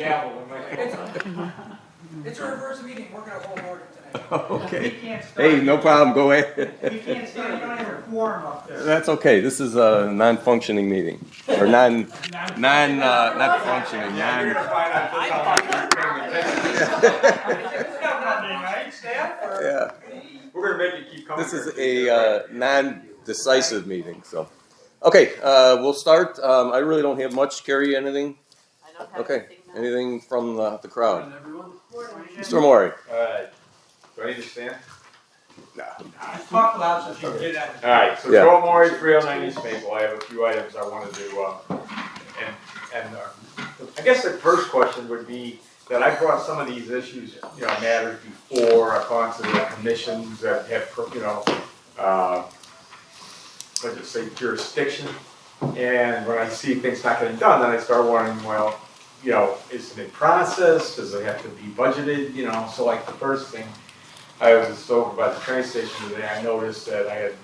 gavel. It's a reverse meeting, we're gonna hold order tonight. Okay. can't start. Hey, no problem, go ahead. We can't start, you don't have a quorum up there. That's okay, this is a non-functioning meeting, or not functioning, You're gonna find out just how much you're paying attention. It's not Monday night, staff, or? yeah. We're gonna make you keep coming. This is here. a non-decisive meeting, so. Okay, we'll start, I really don't have much, Carrie, anything? I don't have Okay, anything now. anything from the crowd? Everyone? Mr. Maury? Do I need to stand? Talk loud so you can get at it. Alright, so Yeah. Joe Maury, 309 East Maple, I have a few items I wanted to, I guess the first question would be that I brought some of these issues, matters before, I've gone to the commissions that have, let's just say jurisdiction, and when I see things not getting done, then I start wondering, well, is it in process, does it have to be budgeted, so like the first thing, I was over by the train station today, I noticed that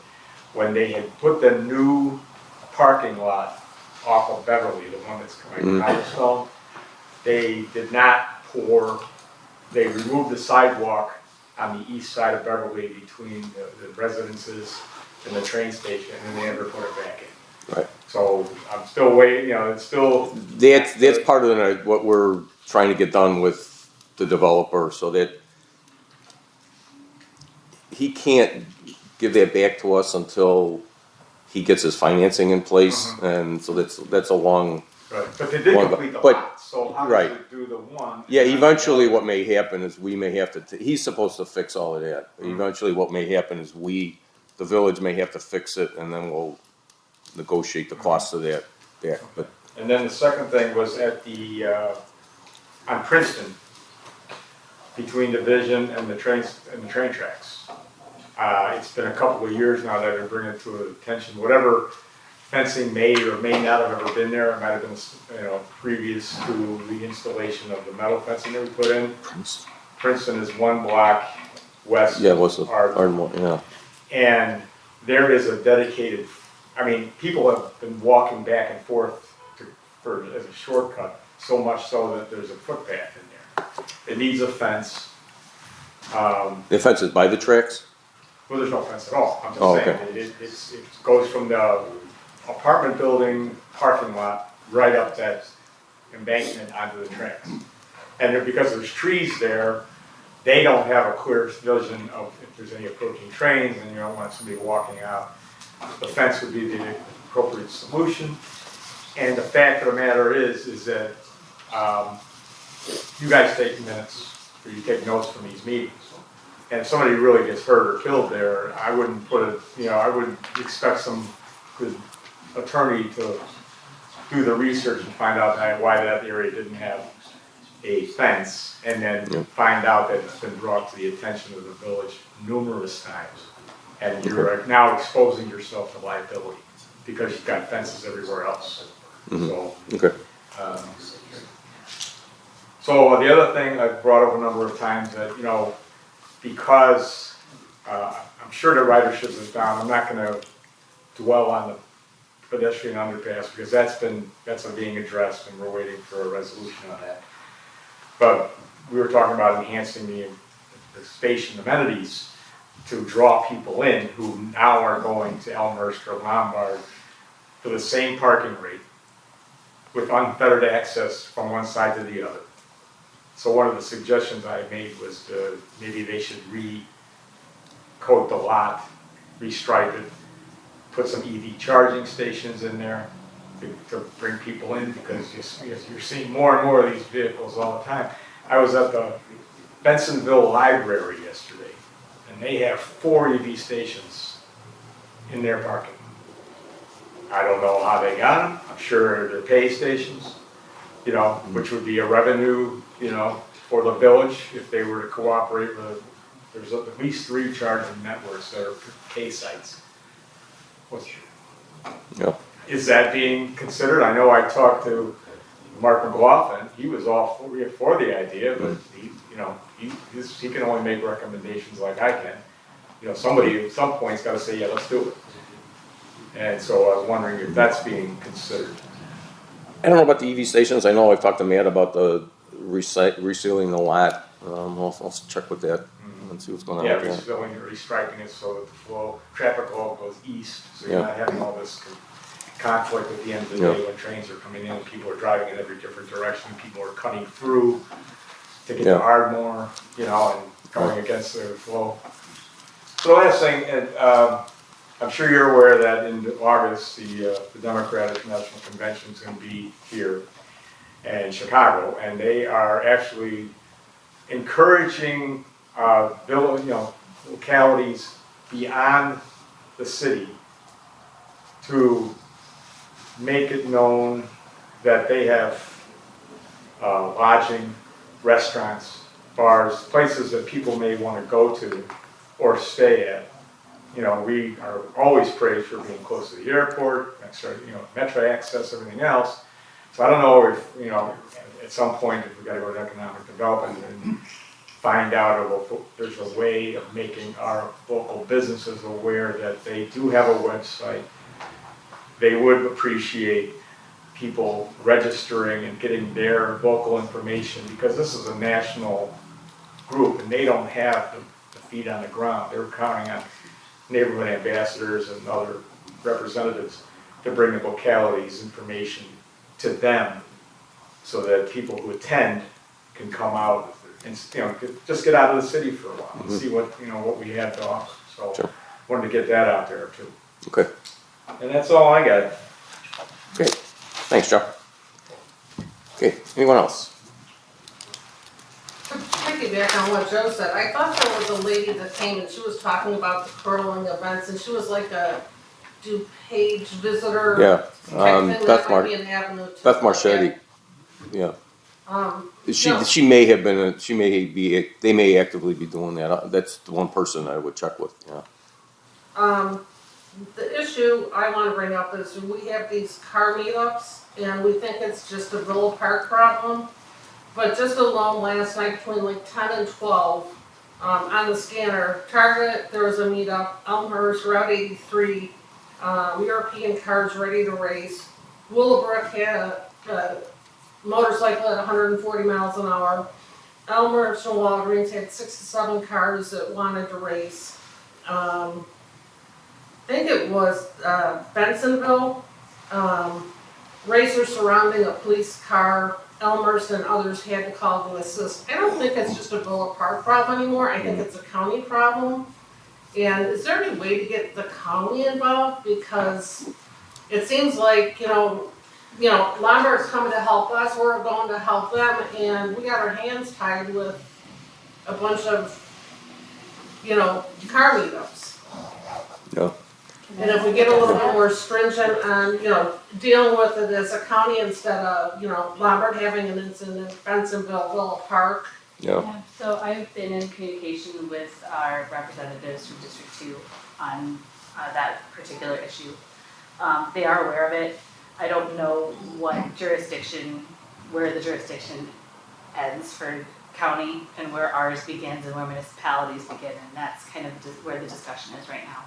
when they had put the new parking lot off of Beverly, the one that's coming cobblestone, they did not they removed the sidewalk on the east side of Beverly between the residences and the train station, and then they never put it back in. Right. So I'm still waiting, it's still. That's part of what we're trying to get done with the developer, so that he can't give that back to us until he gets his financing in place, and so that's a long. Right, but they did complete the but- lot, so how right. does it do the one? Yeah, eventually what may happen is we may have to, he's supposed to fix all of that. Eventually what may happen is the village may have to fix it, and then we'll negotiate the cost of that back. But And then the second thing was at on Princeton, between Division and the train tracks. It's been a couple of years now that I've been bringing it to attention, whatever fencing may or may not have ever been there, it might have been, previous to the installation of the metal fencing that we put in. Princeton is one block west yeah, what's the of Ardmore. yeah. And there is a dedicated, people have been walking back and forth as a shortcut, so much so that there's a footpath in there. It needs a fence. The fence is by the tracks? Well, there's no fence at all. I'm just Oh, saying, okay. it goes from the apartment building parking lot right up that embankment onto the tracks. And because there's trees there, they don't have a clear vision of if there's any approaching trains and you don't want somebody walking out. The fence would be the appropriate solution. And the fact of the matter is that you guys take minutes, or you take notes from these meetings. And if somebody really gets hurt or killed there, I wouldn't I wouldn't expect some good attorney to do the research and find out why that area didn't have a fence, and then find out that it's been brought to the attention of the village numerous times. And you're now exposing yourself to liability because you've got fences everywhere else. So, so the other thing I've brought up a number of times that, because I'm sure the ridership is down, I'm not going to dwell on the pedestrian underpass because that's being addressed and we're waiting for a resolution on that. But we were talking about enhancing the station amenities to draw people in who now are going to Elmhurst or Lombard for the same parking rate with unfettered access from one side to the other. So one of the suggestions I made was maybe they should re-coat the lot, restripe it, put some EV charging stations in there to bring people in because you're seeing more and more of these vehicles all the time. I was at the Bensonville Library yesterday, and they have 4 EV stations in their parking. I don't know how they got them. I'm sure they're pay stations, which would be a revenue, for the village if they were to cooperate with. There's at least 3 charging networks that are pay sites. Is that being considered? I know I talked to Mark McLaughlin. He was all for the idea, but he can only make recommendations like I can. Somebody at some point's got to say, yeah, let's do it. And so I was wondering if that's being considered. I don't know about the EV stations. I know I've talked to Matt about the resealing the lot. I'll check with that and see what's going on Yeah, with that. restriping, restriping it so that the traffic flow goes east, so you're Yeah. not having all this conflict at the end of the Yeah. day when trains are coming in, people are driving in every different direction, people are cutting through to get Yeah. to Ardmore, you know, and going against their flow. So the last thing, and I'm sure you're aware that in August, the Democratic National Convention is going to be here in Chicago, and they are actually encouraging localities beyond the city to make it known that they have lodging, restaurants, bars, places that people may want to go to or stay at. You know, we are always praised for being close to the airport, metro access, everything else. So I don't know if, at some point, if we gotta go to economic development and find out if there's a way of making our local businesses aware that they do have a website. They would appreciate people registering and getting their local information, because this is a national group and they don't have the feet on the ground. They're counting on neighborhood ambassadors and other representatives to bring the localities information to them so that people who attend can come out and just get out of the city for a while and see what we have to offer. So Sure. wanted to get that out there too. Okay. And that's all I got. Great. Thanks, Joe. Okay. Anyone else? To piggyback on what Joe said, I thought there was a lady that came and she was talking about the curling events, and she was like a DuPage visitor. Yeah. type thing. Beth That might be an avenue to Beth look Marchetti. at. Yeah. She No. she may have been they may actively be doing that. That's the one person I would check with. Yeah. The issue I want to bring up is we have these car meetups, and we think it's just a Villa Park problem. But just alone last night between like 10 and 12, on the scanner, Target, there was a meetup, Elmhurst, Route 83, European Cars Ready to Race, Willowbrook had a motorcycle at 140 miles an hour, Elmhurst and Walgreens had 6 to 7 cars that wanted to race. I think it was Bensonville, racers surrounding a police car. Elmhurst and others had to call to assist. I don't think it's just a Villa Park problem anymore. I think it's a county problem. And is there any way to get the county involved? Because it seems like, Lombard's coming to help us, we're going to help them, and we got our hands tied with a bunch of, car meetups. Yeah. And if we get a little bit more stringent on, dealing with it as a county instead of, Lombard having an incident, Bensonville, Villa Park. Yeah. Yeah, so I've been in communication with our representatives from District 2 on that particular issue. They are aware of it. I don't know where the jurisdiction ends for county and where ours begins and where municipalities begin, and that's kind of where the discussion is right now.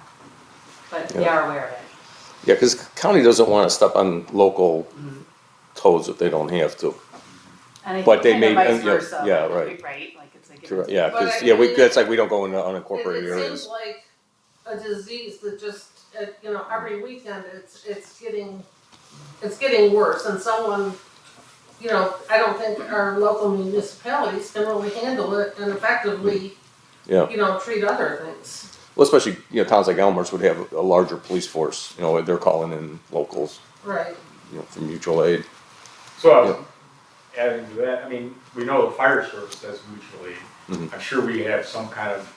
But they are aware of it. Yeah, because county doesn't want to step on local toes if they don't have to. And I But think they kind may- of vice yeah, versa. yeah, like, right. Right, like it's like. Correct. Yeah, But because I mean, that's like we don't go into It unincorporated seems areas. like a disease that just, every weekend it's getting worse, and someone, I don't think our local municipalities can really handle it and effectively, Yeah. treat other things. Well, especially towns like Elmhurst would have a larger police force. They're calling in locals. Right. For mutual aid. So, adding to that, we know the fire service has mutual aid. Mhm. I'm sure we have some kind of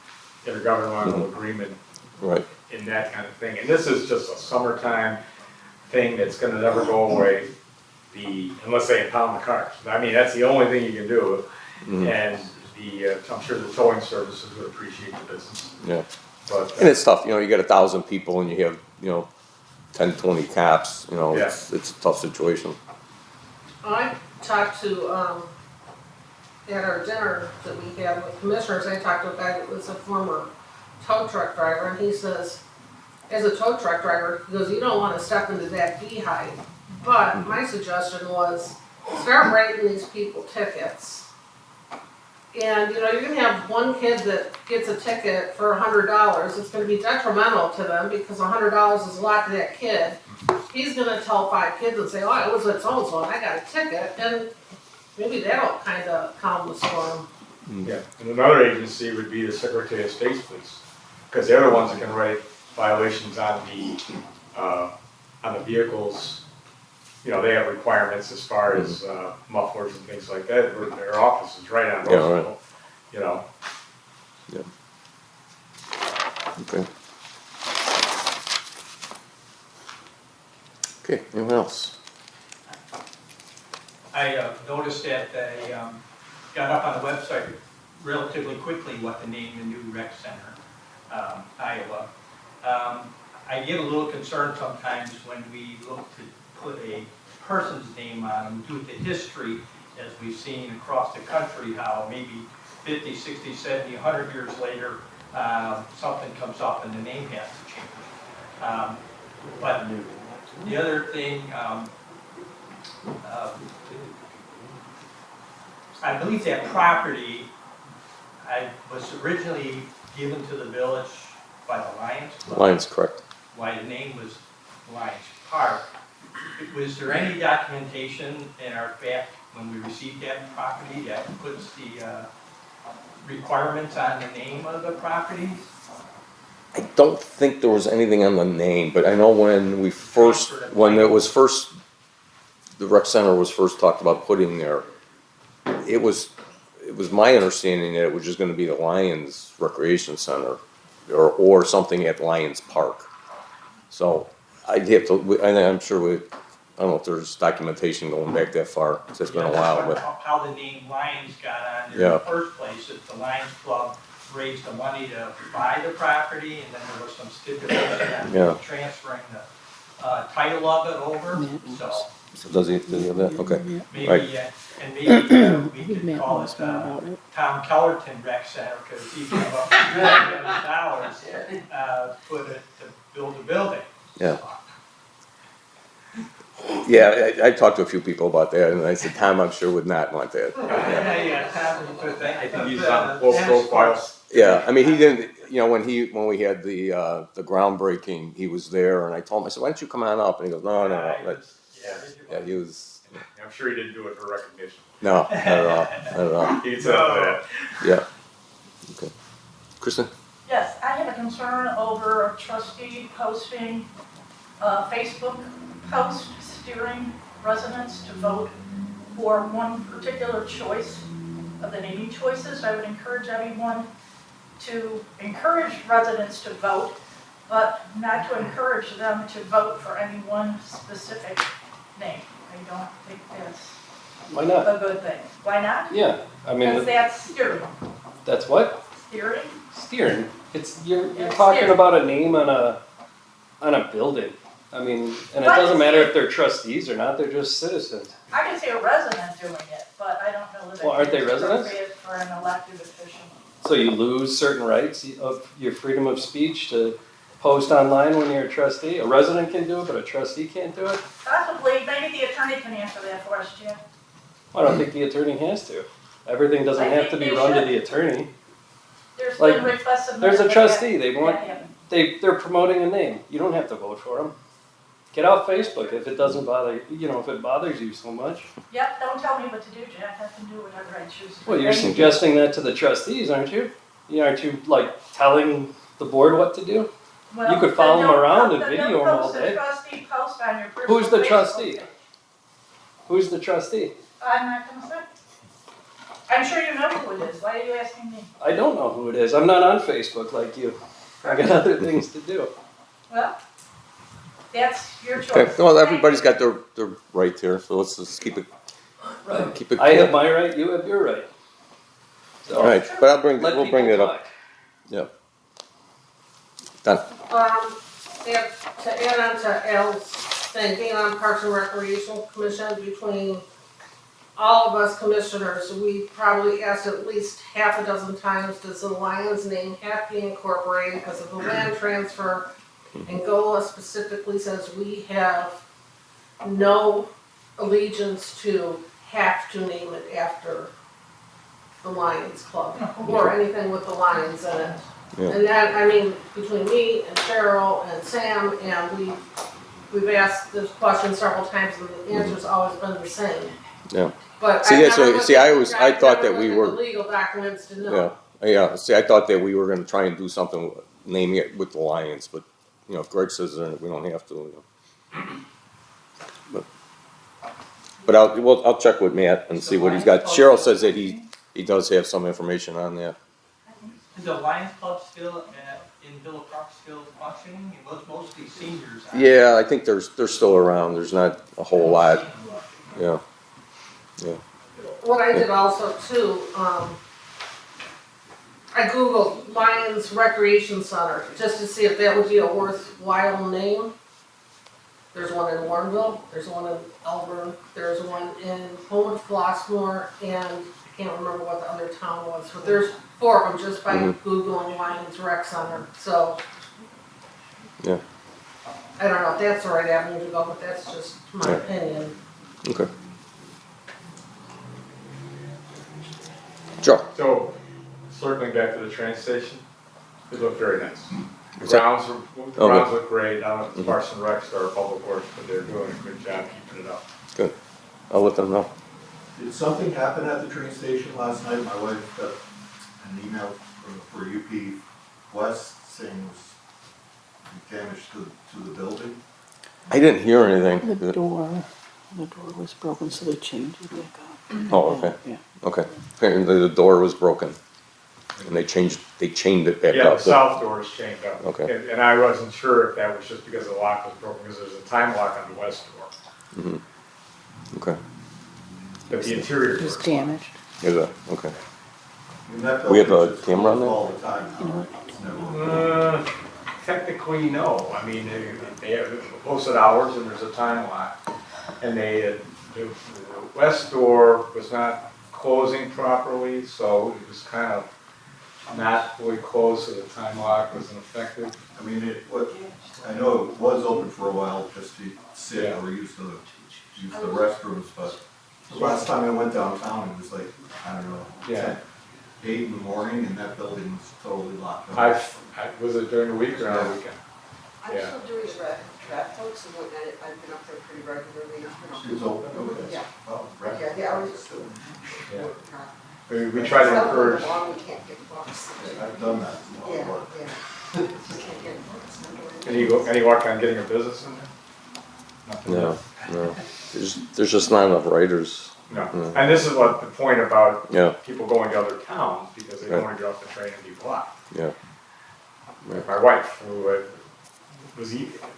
intergovernmental agreement Right. in that kind of thing. And this is just a summertime thing that's gonna never go away, unless they impound the cars. That's the only thing you can do. Mhm. And I'm sure the towing services would appreciate the business. Yeah. But, And it's tough. You got 1,000 people and you have 10, 20 cops. It's a tough situation. I talked to, at our dinner that we had with commissioners, I talked to a guy that was a former tow truck driver, and he says, as a tow truck driver, he goes, you don't want to step into that beehive. But my suggestion was, start writing these people tickets And, you know, you're gonna have one kid that gets a ticket for $100, it's gonna be detrimental to them because $100 is a lot to that kid. He's gonna tell 5 kids and say, oh, I was at so-and-so and I got a ticket, and maybe that'll kinda calm the storm. Yeah, and another agency would be the Secretary of State's police, because they're the ones that can write violations on the vehicles. You know, they have requirements as far as mufflers and things like that, where their office is right on Yeah, those, right. you know. Okay. Okay, anyone else? I noticed that they got up on the website relatively quickly what to name the new rec center, Iowa. I get a little concerned sometimes when we look to put a person's name on them due to history, as we've seen across the country, how maybe 50, 60, 70, 100 years later, something comes up and the name has to change. But the other thing, I believe that property was originally given to the village by the Lions Club. Lions, correct. Why the name was Lions Park. Was there any documentation in our fact when we received that property that puts the requirements on the name of the property? I don't think there was anything on the name, but I know when the rec center was first talked about putting there, it was my understanding that it was just gonna be the Lions Recreation Center or something at Lions Park. So I'd have to, and I'm sure I don't know if there's documentation going back that far, 'cause it's been a while, but. How the name Lions got on there in Yeah. the first place, if the Lions Club raised the money to buy the property, and then there was some stipulation Yeah. on transferring the title of it over, so So does he have that? Okay. maybe, Right. and maybe we could call it Tom Kellerton Rec Center, because he came up with $1 million put it to build a building. Yeah. Yeah, I talked to a few people about that, and I said, Tom, I'm sure would not want that. Yeah, Tom, I think he's on low profile. Yeah, I mean, he didn't, you know, when we had the groundbreaking, he was there, and I told him, I said, why don't you come on up? And he goes, no. Yeah, he was, I'm sure he didn't do it for recognition. no, not at all. He said that. Yeah. Okay. Kristen? Yes, I have a concern over a trustee posting a Facebook post steering residents to vote for one particular choice of the naming choices. I would encourage everyone to encourage residents to vote, but not to encourage them to vote for any one specific name. I don't think that's Why not? a good thing. Why not? Yeah, I Because mean, that's steering. that's what? Steering? Steering. You're It's talking steering. about a name on a building. I mean, and it doesn't matter if they're trustees or not, they're just citizens. I can see a resident doing it, but I don't know that Well, aren't they it's residents? appropriate for an elected official. So you lose certain rights of your freedom of speech to post online when you're a trustee. A resident can do it, but a trustee can't do it. Possibly, maybe the attorney can answer that for us, Jim. I don't think the attorney has to. Everything doesn't I have to think be they run to should. the attorney. There's Like, been requests submitted. There's a but trustee, they want, that haven't. they're promoting a name. You don't have to vote for them. Get off Facebook if it doesn't bother, if it bothers you so much. Yep, don't tell me what to do, Jack, I can do whatever I choose. to Well, do. you're suggesting that to the trustees, aren't you? Aren't you like telling the board what to do? Well, you could then follow 'em don't around post- and then video don't 'em all post a day. trustee post on your personal Who's the Facebook trustee? page. Who's the trustee? I'm not gonna say. I'm sure you know who it is, why are you asking me? I don't know who it is. I'm not on Facebook like you. I got other things to do. Well, that's your choice. Okay, well, Thank everybody's you. got their right here, so let's just keep it I have my right, you have your right. So, All right, but let we'll bring people it up. talk. Yeah. Done. Yeah, to add on to Al's thing, being on Parks and Recreation Commission, between all of us commissioners, we probably asked at least half a dozen times, does the Lions name have to be incorporated because of the land transfer? And GOLA specifically says we have no allegiance to have to name it after the Lions Club, or anything with the lions in it. Yeah. And that, I mean, between me and Cheryl and Sam, and we've asked this question several times, and the answer's always been the same. Yeah. But See, I that's never what- looked see, at- I thought never that we looked at were- the legal documents to know. Yeah, see, I thought that we were gonna try and do something, naming it with the Lions, but, you know, if Greg says that, we don't have to, you know. But I'll check with Matt and see what he's got. Cheryl says that he does have some information on that. Is the Lions Club still in Villa Park still functioning? It was mostly seniors. Yeah, I think they're still around, there's not a whole lot, yeah. What I did also too, I Googled Lions Recreation Center, just to see if that would be a worthwhile name. There's one in Warrenville, there's one in Elburn, there's one in Homewood, Flossmoor, and I can't remember what the other town was, but there's 4 of them just by Googling Lions Rec Center, so. Yeah. I don't know if that's the right avenue to go, but that's just my Yeah. opinion. Okay. Joe? So, circling back to the train station, it looked very nice. The Is that- grounds look great, I don't know if it's Parks and Rec or Public Works, but they're doing a good job keeping it up. Good. I'll let them know. Did something happen at the train station last night? My wife got an email for UP West saying it was damage to the building. I didn't hear anything. The door was broken, so they changed it back up. Oh, okay. Yeah. Okay. Apparently the door was broken, and they chained it back Yeah, up. the south door is chained up. Okay. And I wasn't sure if that was just because the lock was broken, because there's a time lock on the west door, Okay. but the interior It was door. damaged. Is that, okay. And that We have a building's just camera on closed there? all the time. You know what? It's never- Technically, no. I mean, they have posted hours and there's a time lock. And the west door was not closing properly, so it was kind of not fully closed, so the time lock wasn't effective. I mean, I know it was open for a while just to sit Yeah. or use the restrooms, but the last time I went downtown, it was like, I don't know, Yeah. 8 in the morning, and that building was totally locked up. Was it during the week or on the weekend? I'm Yeah. still doing draft books and whatnot, I've been up there pretty regularly. It was open, okay. Yeah. Oh, right. Yeah, the hours are still. Yeah. We try to encourage, Long, we can't get books. I've done that. Yeah, yeah. Just can't get books. any luck on getting a business in there? Nothing. No. There's just not enough writers. No. No. And this is what the point about Yeah, people going to other towns, because they don't Right. want to get off the train and be blocked. yeah. Like my wife, who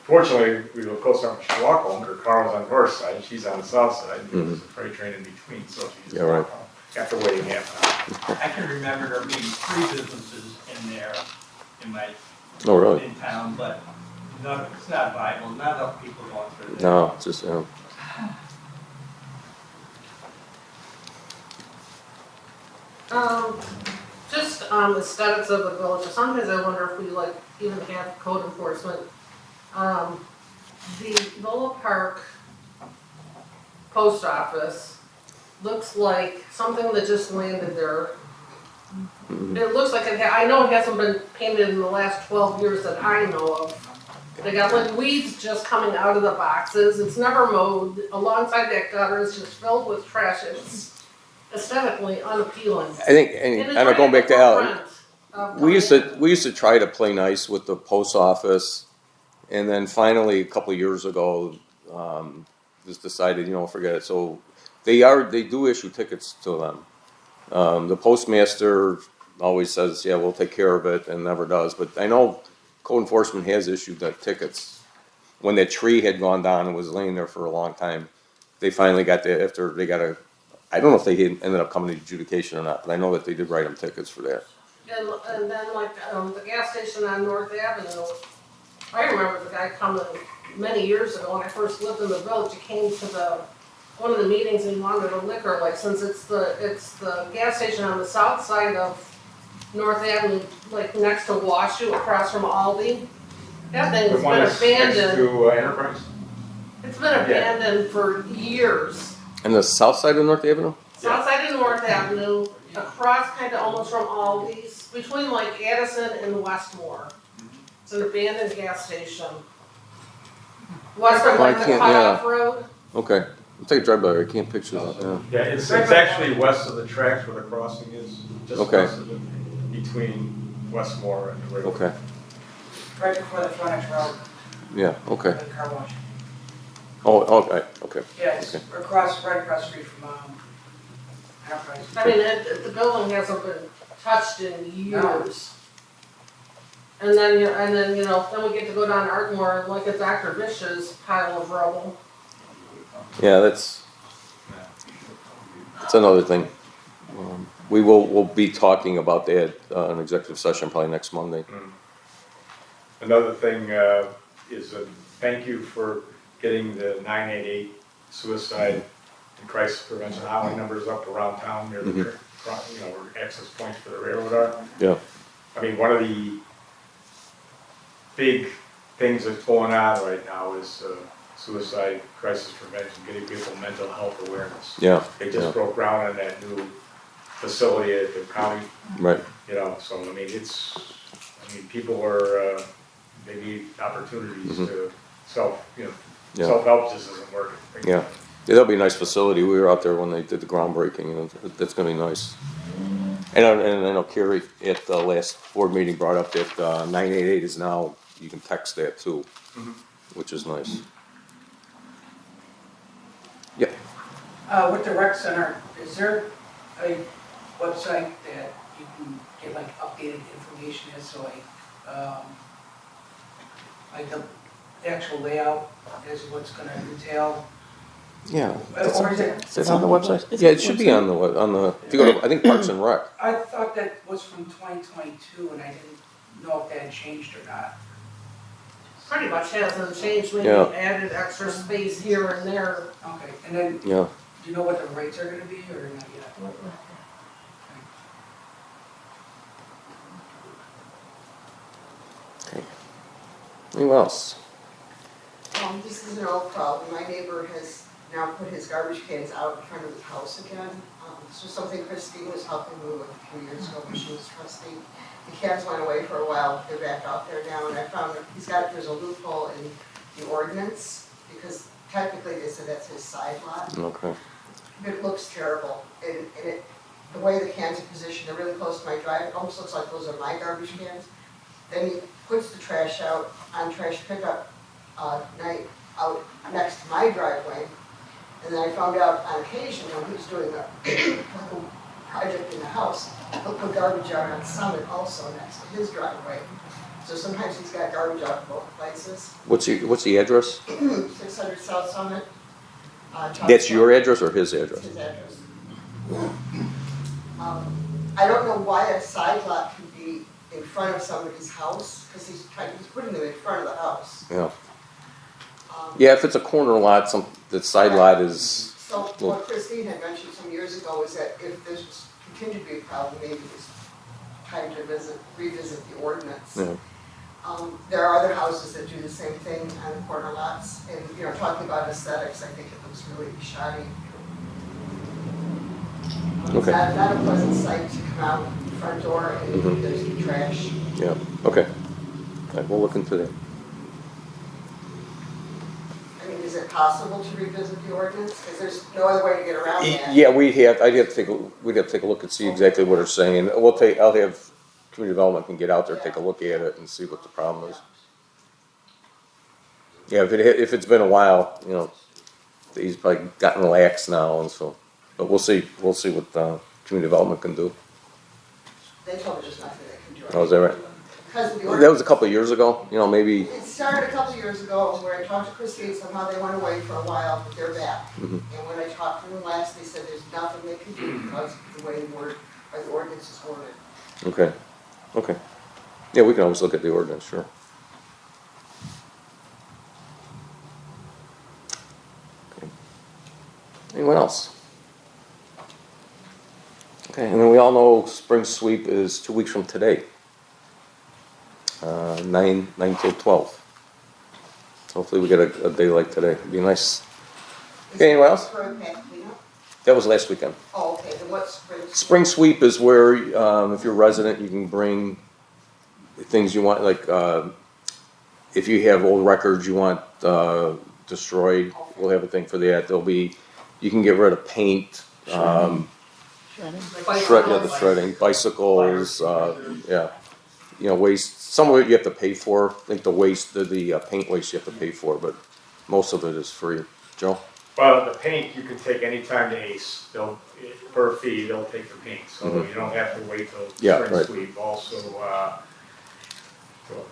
fortunately, we were close enough to walk home, her car was on her side, she's on the south side, and there was a freight train in between, so she just Yeah, right. walked home. After waiting half an hour. I can remember there being 3 businesses in there Oh, really? in town, but it's not viable, not enough people going through there. No, it's just, Just aesthetics of the village, sometimes I wonder if we like even have code enforcement. The Villa Park post office looks like something that just landed there. It looks like I know it hasn't been painted in the last 12 years that I know of. They got like weeds just coming out of the boxes, it's never mowed, alongside that gutter is just filled with trash, it's aesthetically unappealing. I think, and I'm going back to Al, we used to. to try to play nice with the post office, and then finally, a couple of years ago, just decided, forget it, so they do issue tickets to them. The postmaster always says, yeah, we'll take care of it, and never does, but I know code enforcement has issued the tickets. When that tree had gone down and was laying there for a long time, they finally got after they got I don't know if they ended up coming to adjudication or not, but I know that they did write them tickets for that. And then like the gas station on North Avenue, I remember the guy coming many years ago when I first lived in the village. He came to one of the meetings and he wanted a liquor license. It's the gas station on the south side of North Avenue, like next to Washoe, across from Aldi. That thing has The one been that's next abandoned. to Enterprise? It's been abandoned for years. And the south side of North Avenue? So outside of North Avenue, across kind of almost from Aldi's, between like Addison and Westmore. It's an abandoned gas station. West of Well, I like the can't- cutoff road. Okay, I'll take a drive by there, I can't picture that, yeah. Yeah, it's actually west of the tracks where the crossing is, just Okay. west of it, between Westmore and the railroad. Okay, Right before the frontage road, yeah, okay. the car wash. Oh, okay. Yeah, it's Okay. right across the street from, Enterprise. I mean, the building hasn't been touched in years. And then, then we get to go down Ardmore and look at Dr. Bish's pile of rubble. Yeah, that's another thing. We'll be talking about that in executive session probably next Monday. Another thing is a thank you for getting the 988 suicide and crisis prevention hotline numbers up around town near the, where access points for the railroad are. Yeah. I mean, one of the big things that's going on right now is suicide crisis prevention, getting people mental health awareness. Yeah. They just broke ground on that new facility at the county, Right. so I mean, people are, they need opportunities to Yeah. self-help just isn't working. Yeah. Yeah, that'll be a nice facility. We were out there when they did the groundbreaking, that's gonna be nice. And I know Carrie at the last board meeting brought up that 988 is now, you can text that too, which is nice. Yeah. With the rec center, is there a website that you can get like updated information as to like the actual layout as what's gonna entail? Yeah. Or is it? Is it on the website? Yeah, it should be on the, if you go to, I think Parks and Rec. I thought that was from 2022 and I didn't know if that had changed or not. Pretty much hasn't changed, maybe Yeah. added extra space here and there. Okay, and then, Yeah. do you know what the rates are gonna be or not yet? Okay. Anyone else? This is an old problem. My neighbor has now put his garbage cans out in front of his house again. This was something Christine was helping me with a few years ago when she was trustee. The cans went away for a while, they're back out there now, and I found that there's a loophole in the ordinance, because technically they said that's his side lot. Okay. It looks terrible, and the way the cans are positioned, they're really close to my drive, it almost looks like those are my garbage cans. Then he puts the trash out on trash pickup night out next to my driveway. And then I found out on occasion when he was doing a project in the house, he'll put garbage out on Summit also next to his driveway. So sometimes he's got garbage out in both places. What's the address? 600 South Summit. That's your address or his address? His address. I don't know why a side lot can be in front of somebody's house, because he's putting them in front of the house. Yeah. Yeah, if it's a corner lot, the side lot is. So what Christine had mentioned some years ago was that if this was continued to be a problem, maybe it's time to revisit the ordinance. Yeah. There are other houses that do the same thing on the corner lots, and talking about aesthetics, I think it looks really shoddy. Okay. It's not a pleasant sight to come out the front door and there's trash. Yeah. Okay. All right, we'll look into that. I mean, is it possible to revisit the ordinance? Because there's no other way to get around that. Yeah, we'd have to take a look and see exactly what it's saying. I'll have community development can get out there, take a look at it and see what the problem is. Yeah, if it's been a while, he's probably gotten relaxed now and so, but we'll see what community development can do. They told me there's nothing they can do. Oh, is that right? Because of the That ordinance. was a couple of years ago, maybe. It started a couple of years ago where I talked to Christine, somehow they went away for a while, but they're back. Mhm. And when I talked to them last, they said there's nothing they can do because of the way the ordinance is worded. Okay. Yeah, we can always look at the ordinance, sure. Okay. Anyone else? Okay, and then we all know spring sweep is 2 weeks from today. 9 till 12. Hopefully we get a day like today. It'd be nice. Okay, anyone else? For a pack cleanup. That was last weekend. Oh, what's. Spring sweep is where, if you're a resident, you can bring things you want, like, if you have old records you want, destroyed, we'll have a thing for that. There'll be, you can get rid of paint, Shredding. the shredding, bicycles, yeah. You know, waste, some of it you have to pay for, I think the waste, the paint waste you have to pay for, but most of it is free. Joe? Well, the paint, you can take anytime to Ace, they'll, per fee, they'll take the paint, so you don't have to wait till Yeah, spring right. sweep. Also,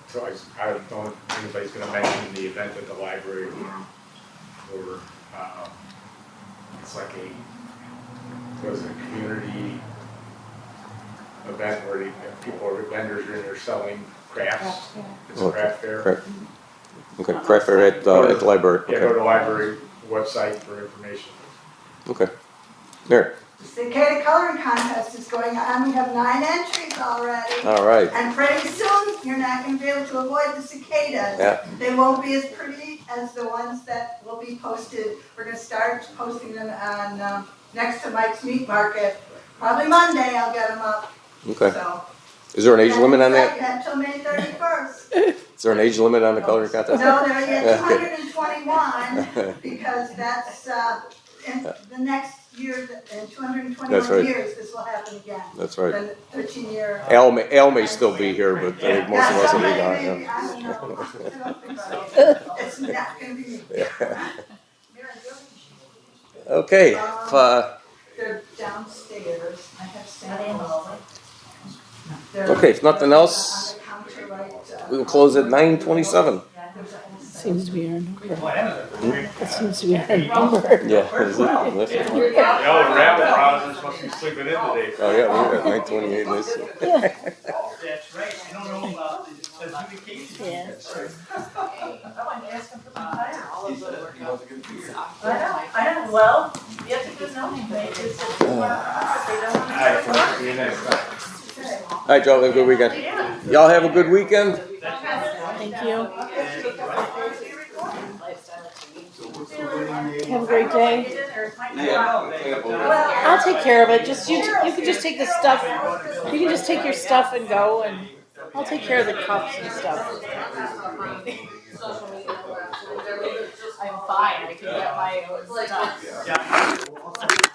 so I don't know if anybody's gonna mention the event at the library or, it's like a community event where people are, vendors are in there selling crafts. It's a craft fair. Correct. Okay, craft fair at the library, Yeah, go to okay, the library website for information. okay. Mary? The cicada coloring contest is going on, we have 9 entries already. All right, And pretty soon, you're not gonna be able to avoid the cicadas. Yeah. They won't be as pretty as the ones that will be posted. We're gonna start posting them on, next to Mike's Meat Market. Probably Monday, I'll get them up, okay. so. Is there an age limit on that? You have till May 31st. Is there an age limit on the coloring contest? No, there is Okay. 221, because that's, in the next year, in That's 221 right. years, this will happen again. That's right. The 13-year. Al may still be here, but I think most of us will be gone, Maybe, yeah. I don't know. I don't think so. It's not gonna be me. Okay, They're downstairs, I have samples. okay, if nothing else, On the counter, right, we will close at 9:27. Seems to be our number. Boy, that was a great. That seems to be our number. Yeah. Is it? That's it. You know, the rabbit rousers must be sleeping in today. Oh, yeah, we're at 9:28 this. That's right, I don't know about the adjudication. Yeah. I wanted to ask him for some time. I know, well, you have to do nothing, they just, they don't want All right, see you next time. All right, Joe, have a good weekend. Yeah. Y'all have a good weekend. Thank you. Have a great day. I'll take care of it. Just you can just take the stuff. You can just take your stuff and go, and I'll take care of the cups and stuff. I'm fine, I can get my own stuff. Yeah.